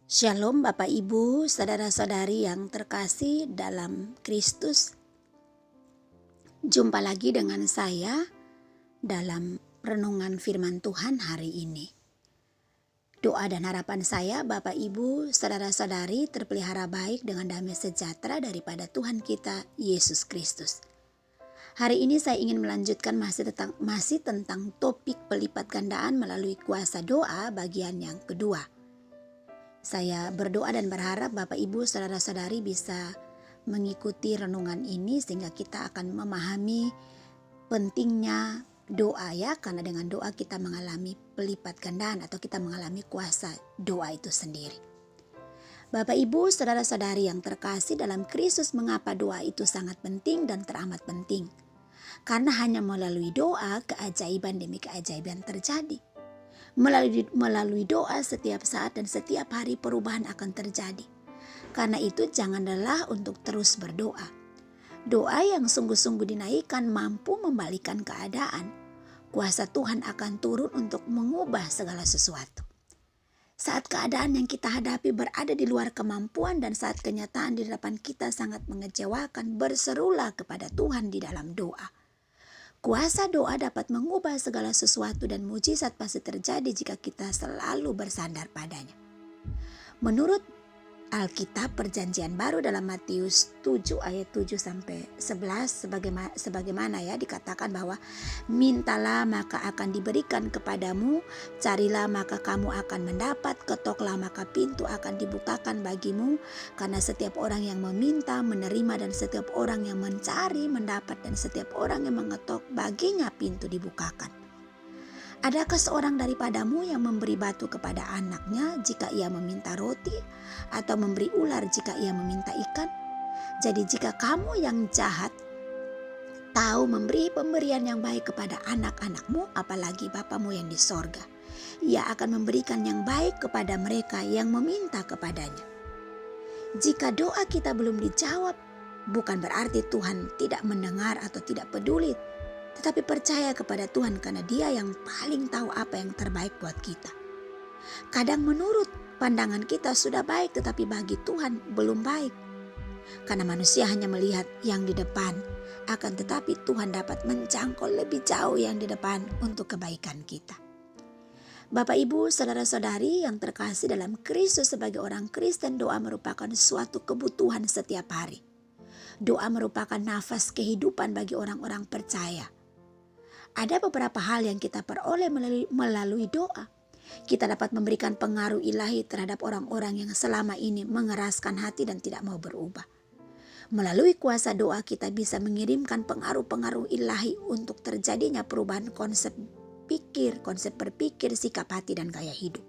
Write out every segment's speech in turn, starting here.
Shalom Bapak Ibu, saudara-saudari yang terkasih dalam Kristus. Jumpa lagi dengan saya dalam renungan firman Tuhan hari ini. Doa dan harapan saya Bapak Ibu, saudara-saudari terpelihara baik dengan damai sejahtera daripada Tuhan kita Yesus Kristus. Hari ini saya ingin melanjutkan masih tentang topik pelipat gandaan melalui kuasa doa bagian yang kedua. Saya berdoa dan berharap Bapak Ibu saudara-saudari bisa mengikuti renungan ini sehingga kita akan memahami pentingnya doa ya, karena dengan doa kita mengalami pelipat gandaan atau kita mengalami kuasa doa itu sendiri. Bapak Ibu saudara-saudari yang terkasih dalam Kristus, mengapa doa itu sangat penting dan teramat penting? Karena hanya melalui doa keajaiban demi keajaiban terjadi. Melalui doa setiap saat dan setiap hari perubahan akan terjadi. Karena itu jangan lelah untuk terus berdoa. Doa yang sungguh-sungguh dinaikkan mampu membalikan keadaan. Kuasa Tuhan akan turun untuk mengubah segala sesuatu. Saat keadaan yang kita hadapi berada di luar kemampuan dan saat kenyataan di depan kita sangat mengecewakan, berserulah kepada Tuhan di dalam doa. Kuasa doa dapat mengubah segala sesuatu dan mujizat pasti terjadi jika kita selalu bersandar padanya. Menurut Alkitab Perjanjian Baru dalam Matius 7 ayat 7 sampai 11 sebagaimana ya dikatakan bahwa mintalah maka akan diberikan kepadamu, carilah maka kamu akan mendapat, ketoklah maka pintu akan dibukakan bagimu, karena setiap orang yang meminta menerima, dan setiap orang yang mencari mendapat, dan setiap orang yang mengetok baginya pintu dibukakan. Adakah seorang daripadamu yang memberi batu kepada anaknya jika ia meminta roti, atau memberi ular jika ia meminta ikan? Jadi jika kamu yang jahat tahu memberi pemberian yang baik kepada anak-anakmu, apalagi Bapamu yang di sorga, Ia akan memberikan yang baik kepada mereka yang meminta kepadanya. Jika doa kita belum dijawab, bukan berarti Tuhan tidak mendengar atau tidak peduli, tetapi percaya kepada Tuhan karena Dia yang paling tahu apa yang terbaik buat kita. Kadang menurut pandangan kita sudah baik, tetapi bagi Tuhan belum baik. Karena manusia hanya melihat yang di depan, akan tetapi Tuhan dapat menjangkau lebih jauh yang di depan untuk kebaikan kita. Bapak Ibu saudara-saudari yang terkasih dalam Kristus, sebagai orang Kristen, doa merupakan suatu kebutuhan setiap hari. Doa merupakan nafas kehidupan bagi orang-orang percaya. Ada beberapa hal yang kita peroleh melalui doa. Kita dapat memberikan pengaruh ilahi terhadap orang-orang yang selama ini mengeraskan hati dan tidak mau berubah. Melalui kuasa doa kita bisa mengirimkan pengaruh-pengaruh ilahi untuk terjadinya perubahan konsep berpikir, sikap hati, dan gaya hidup.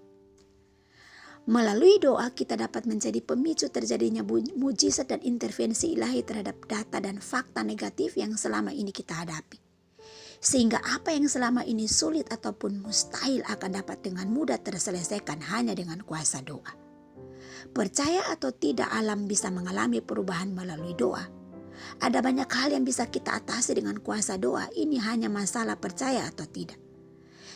Melalui doa kita dapat menjadi pemicu terjadinya mujizat dan intervensi ilahi terhadap data dan fakta negatif yang selama ini kita hadapi. Sehingga apa yang selama ini sulit ataupun mustahil akan dapat dengan mudah terselesaikan hanya dengan kuasa doa. Percaya atau tidak, alam bisa mengalami perubahan melalui doa. Ada banyak hal yang bisa kita atasi dengan kuasa doa. Ini hanya masalah percaya atau tidak.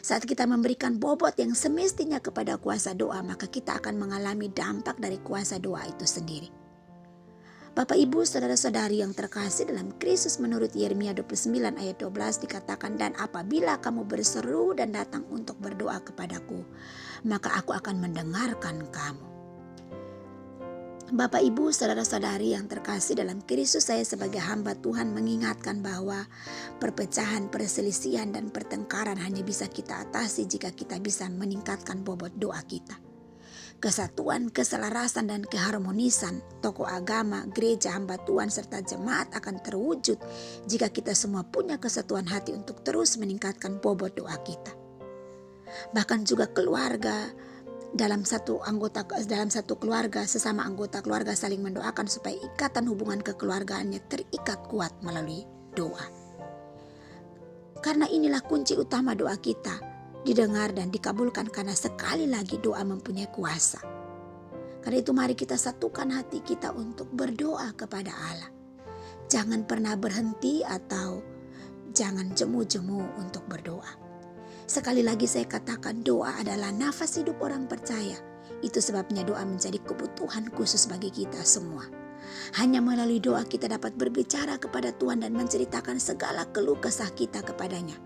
Saat kita memberikan bobot yang semestinya kepada kuasa doa, maka kita akan mengalami dampak dari kuasa doa itu sendiri. Bapak Ibu saudara-saudari yang terkasih dalam Kristus, menurut Yeremia 29 ayat 12 dikatakan, dan apabila kamu berseru dan datang untuk berdoa kepadaku, maka aku akan mendengarkan kamu. Bapak Ibu saudara-saudari yang terkasih dalam Kristus, saya sebagai hamba Tuhan mengingatkan bahwa perpecahan, perselisihan, dan pertengkaran hanya bisa kita atasi jika kita bisa meningkatkan bobot doa kita. Kesatuan, keselarasan, dan keharmonisan tokoh agama, gereja, hamba Tuhan, serta jemaat akan terwujud jika kita semua punya kesatuan hati untuk terus meningkatkan bobot doa kita. Bahkan juga keluarga, dalam satu keluarga, sesama anggota keluarga saling mendoakan supaya ikatan hubungan kekeluargaannya terikat kuat melalui doa. Karena inilah kunci utama doa kita didengar dan dikabulkan, karena sekali lagi doa mempunyai kuasa. Karena itu mari kita satukan hati kita untuk berdoa kepada Allah. Jangan pernah berhenti atau jangan jemu-jemu untuk berdoa. Sekali lagi saya katakan, doa adalah nafas hidup orang percaya Itu sebabnya doa menjadi kebutuhan khusus bagi kita semua. Hanya melalui doa kita dapat berbicara kepada Tuhan dan menceritakan segala keluh kesah kita kepadanya.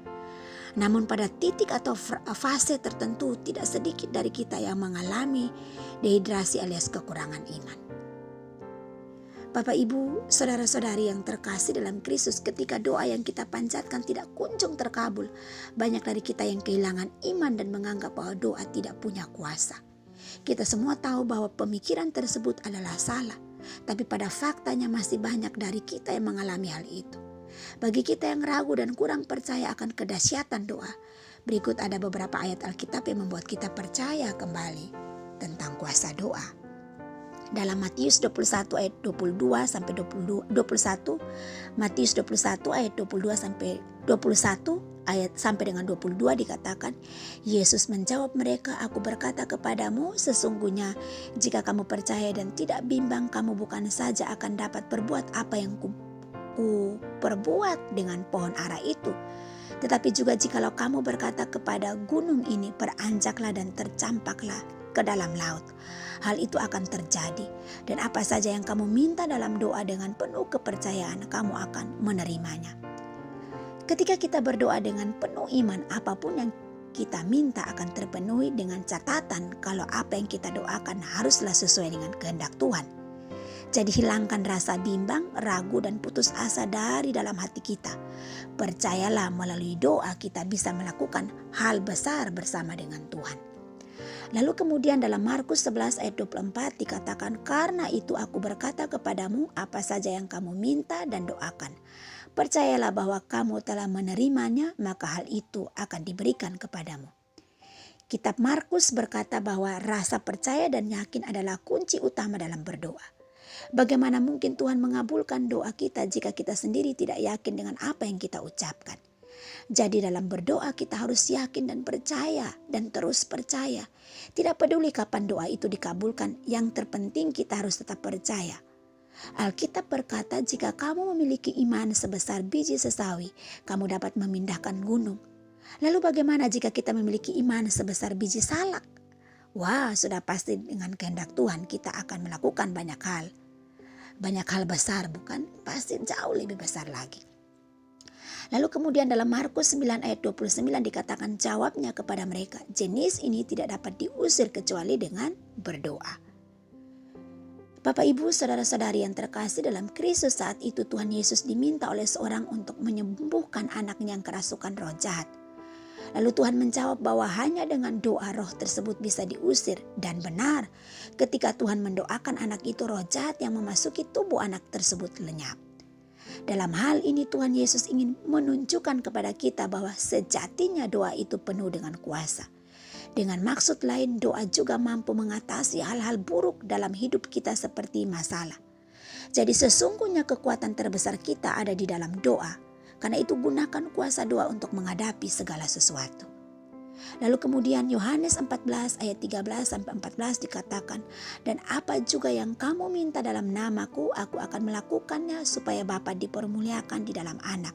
Namun pada titik atau fase tertentu tidak sedikit dari kita yang mengalami dehidrasi alias kekurangan iman. Bapak Ibu, saudara-saudari yang terkasih dalam Kristus, ketika doa yang kita panjatkan tidak kunjung terkabul, banyak dari kita yang kehilangan iman dan menganggap bahwa doa tidak punya kuasa. Kita semua tahu bahwa pemikiran tersebut adalah salah, tapi pada faktanya masih banyak dari kita yang mengalami hal itu. Bagi kita yang ragu dan kurang percaya akan kedahsyatan doa, berikut ada beberapa ayat Alkitab yang membuat kita percaya kembali tentang kuasa doa. Dalam Matius 21 ayat 22 sampai 21, Matius 21 ayat 22 sampai 21 ayat sampai dengan 22 dikatakan, Yesus menjawab mereka, "Aku berkata kepadamu, sesungguhnya jika kamu percaya dan tidak bimbang, kamu bukan saja akan dapat berbuat apa yang ku perbuat dengan pohon ara itu, tetapi juga jikalau kamu berkata kepada gunung ini, beranjaklah dan tercampaklah ke dalam laut, hal itu akan terjadi. Dan apa saja yang kamu minta dalam doa dengan penuh kepercayaan, kamu akan menerimanya." Ketika kita berdoa dengan penuh iman, apapun yang kita minta akan terpenuhi, dengan catatan kalau apa yang kita doakan haruslah sesuai dengan kehendak Tuhan. Jadi hilangkan rasa bimbang, ragu, dan putus asa dari dalam hati kita. Percayalah melalui doa kita bisa melakukan hal besar bersama dengan Tuhan. Lalu kemudian dalam Markus 11 ayat 24 dikatakan, "Karena itu aku berkata kepadamu, apa saja yang kamu minta dan doakan, percayalah bahwa kamu telah menerimanya, maka hal itu akan diberikan kepadamu." Kitab Markus berkata bahwa rasa percaya dan yakin adalah kunci utama dalam berdoa. Bagaimana mungkin Tuhan mengabulkan doa kita jika kita sendiri tidak yakin dengan apa yang kita ucapkan? Jadi dalam berdoa kita harus yakin dan percaya dan terus percaya. Tidak peduli kapan doa itu dikabulkan, yang terpenting kita harus tetap percaya. Alkitab berkata, jika kamu memiliki iman sebesar biji sesawi, kamu dapat memindahkan gunung. Lalu bagaimana jika kita memiliki iman sebesar biji salak? Wah, sudah pasti dengan kehendak Tuhan kita akan melakukan banyak hal. Banyak hal besar, bukan? Pasti jauh lebih besar lagi. Lalu kemudian dalam Markus 9 ayat 29 dikatakan, jawabnya kepada mereka, jenis ini tidak dapat diusir kecuali dengan berdoa. Bapak Ibu, saudara-saudari yang terkasih dalam Kristus, saat itu Tuhan Yesus diminta oleh seorang untuk menyembuhkan anaknya yang kerasukan roh jahat. Lalu Tuhan menjawab bahwa hanya dengan doa roh tersebut bisa diusir. Dan benar, ketika Tuhan mendoakan anak itu, roh jahat yang memasuki tubuh anak tersebut lenyap. Dalam hal ini Tuhan Yesus ingin menunjukkan kepada kita bahwa sejatinya doa itu penuh dengan kuasa. Dengan maksud lain, doa juga mampu mengatasi hal-hal buruk dalam hidup kita seperti masalah. Jadi sesungguhnya kekuatan terbesar kita ada di dalam doa. Karena itu gunakan kuasa doa untuk menghadapi segala sesuatu. Lalu kemudian Yohanes 14 ayat 13-14 dikatakan, dan apa juga yang kamu minta dalam namaku, aku akan melakukannya supaya Bapa dipermuliakan di dalam anak.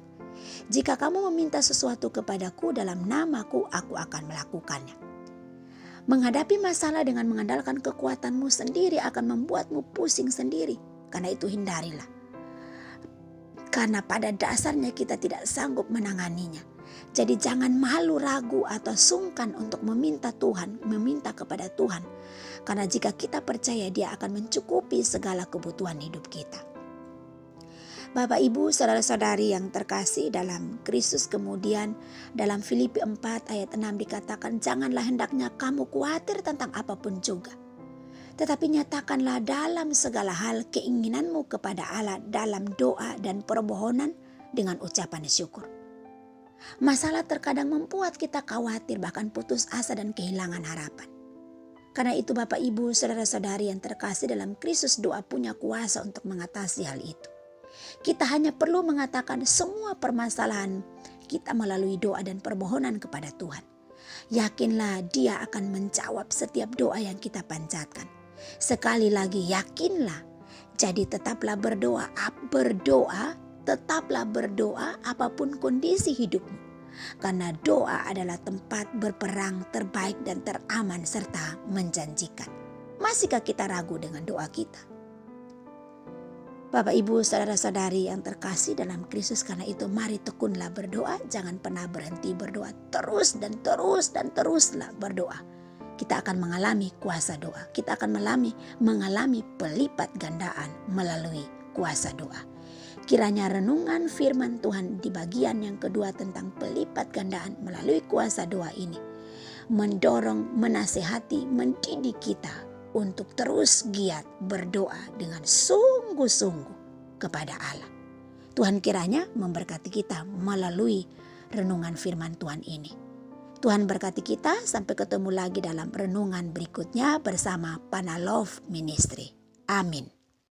Jika kamu meminta sesuatu kepadaku dalam namaku, aku akan melakukannya. Menghadapi masalah dengan mengandalkan kekuatanmu sendiri akan membuatmu pusing sendiri. Karena itu hindarilah. Karena pada dasarnya kita tidak sanggup menanganinya. Jadi jangan malu, ragu, atau sungkan untuk meminta Tuhan, meminta kepada Tuhan. Karena jika kita percaya, Dia akan mencukupi segala kebutuhan hidup kita. Bapak Ibu, saudara-saudari yang terkasih dalam Kristus, kemudian dalam Filipi 4 ayat 6 dikatakan, janganlah hendaknya kamu khawatir tentang apapun juga. Tetapi nyatakanlah dalam segala hal keinginanmu kepada Allah dalam doa dan permohonan dengan ucapan syukur. Masalah terkadang membuat kita khawatir, bahkan putus asa dan kehilangan harapan. Karena itu Bapak Ibu, saudara-saudari yang terkasih dalam Kristus, doa punya kuasa untuk mengatasi hal itu. Kita hanya perlu mengatakan semua permasalahan kita melalui doa dan permohonan kepada Tuhan. Yakinlah Dia akan menjawab setiap doa yang kita panjatkan. Sekali lagi, yakinlah. Jadi tetaplah berdoa, tetaplah berdoa apapun kondisi hidupmu. Karena doa adalah tempat berperang terbaik dan teraman serta menjanjikan. Masihkah kita ragu dengan doa kita? Bapak, Ibu, saudara-saudari yang terkasih dalam Kristus, karena itu mari tekunlah berdoa. Jangan pernah berhenti berdoa. Terus dan teruslah berdoa. Kita akan mengalami kuasa doa. Kita akan mengalami pelipat gandaan melalui kuasa doa. Kiranya renungan firman Tuhan di bagian yang kedua tentang pelipat gandaan melalui kuasa doa ini mendorong, menasehati, mendidik kita untuk terus giat berdoa dengan sungguh-sungguh kepada Allah. Tuhan kiranya memberkati kita melalui renungan firman Tuhan ini. Tuhan berkati kita, sampai ketemu lagi dalam renungan berikutnya bersama Panalov Ministry. Amin.